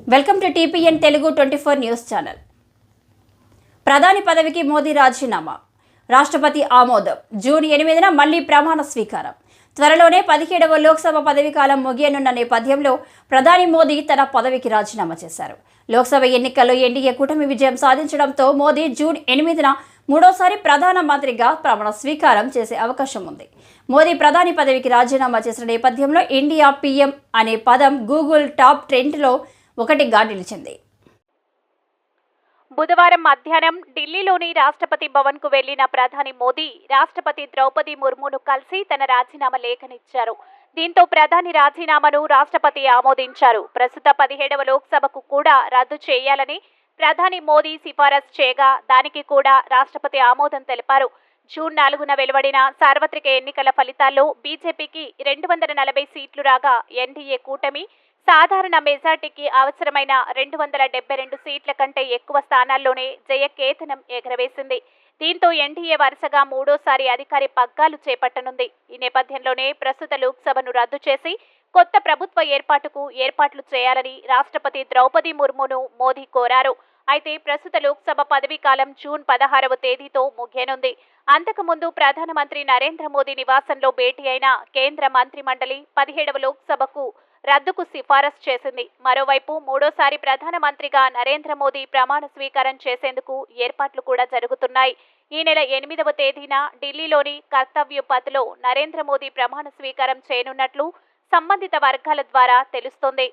Welcome to TPN Telugu 24 news channel. ప్రధాని పదవికి మోదీ రాజీనామా, రాష్ట్రపతి ఆమోదం. జూన్ 8న మళ్లీ ప్రమాణ స్వీకారం. త్వరలోనే 17వ లోక్సభ పదవీకాలం ముగియనున్న నేపథ్యంలో ప్రధాని మోదీ తన పదవికి రాజీనామా చేశారు. లోక్సభ ఎన్నికల్లో ఎన్డీఏ కూటమి విజయం సాధించడంతో మోదీ జూన్ 8న మూడోసారి ప్రధానమంత్రిగా ప్రమాణ స్వీకారం చేసే అవకాశం ఉంది. మోదీ ప్రధాని పదవికి రాజీనామా చేసిన నేపథ్యంలో ఇండియా పీఎం అనే పదం గూగుల్ టాప్ ట్రెండ్లో ఒకటిగా నిలిచింది. బుధవారం మధ్యాహ్నం ఢిల్లీలోని రాష్ట్రపతి భవన్కు వెళ్లిన ప్రధాని మోదీ రాష్ట్రపతి ద్రౌపది ముర్మును కలిసి తన రాజీనామా లేఖనిచ్చారు. దీంతో ప్రధాని రాజీనామాను రాష్ట్రపతి ఆమోదించారు. ప్రస్తుత 17వ లోక్సభకు కూడా రద్దు చేయాలని ప్రధాని మోదీ సిఫారసు చేయగా దానికి కూడా రాష్ట్రపతి ఆమోదం తెలిపారు. జూన్ 4న వెలువడిన సార్వత్రిక ఎన్నికల ఫలితాల్లో బీజేపీకి 240 సీట్లు రాగా ఎన్డీఏ కూటమి సాధారణ మెజార్టీకి అవసరమైన 272 సీట్ల కంటే ఎక్కువ స్థానాల్లోనే జయకేతనం ఎగరవేసింది. దీంతో ఎన్డీఏ వరుసగా మూడోసారి అధికారి పగ్గాలు చేపట్టనుంది. ఈ నేపథ్యంలోనే ప్రస్తుత లోక్సభను రద్దు చేసి కొత్త ప్రభుత్వ ఏర్పాట్లు చేయాలని రాష్ట్రపతి ద్రౌపది ముర్మును మోదీ కోరారు. అయితే ప్రస్తుత లోక్సభ పదవీకాలం జూన్ 16వ తేదీతో ముగియనుంది. అంతకుముందు ప్రధానమంత్రి నరేంద్ర మోదీ నివాసంలో భేటీ అయిన కేంద్ర మంత్రి మండలి 17వ లోక్సభకు రద్దుకు సిఫారసు చేసింది. మరోవైపు మూడోసారి ప్రధానమంత్రిగా నరేంద్ర మోదీ ప్రమాణ స్వీకారం చేసేందుకు ఏర్పాట్లు కూడా జరుగుతున్నాయి. ఈ నెల 8వ తేదీన ఢిల్లీలోని కర్తవ్య పథ్లో నరేంద్ర మోదీ ప్రమాణ స్వీకారం చేయనున్నట్లు సంబంధిత వర్గాల ద్వారా తెలుస్తోంది.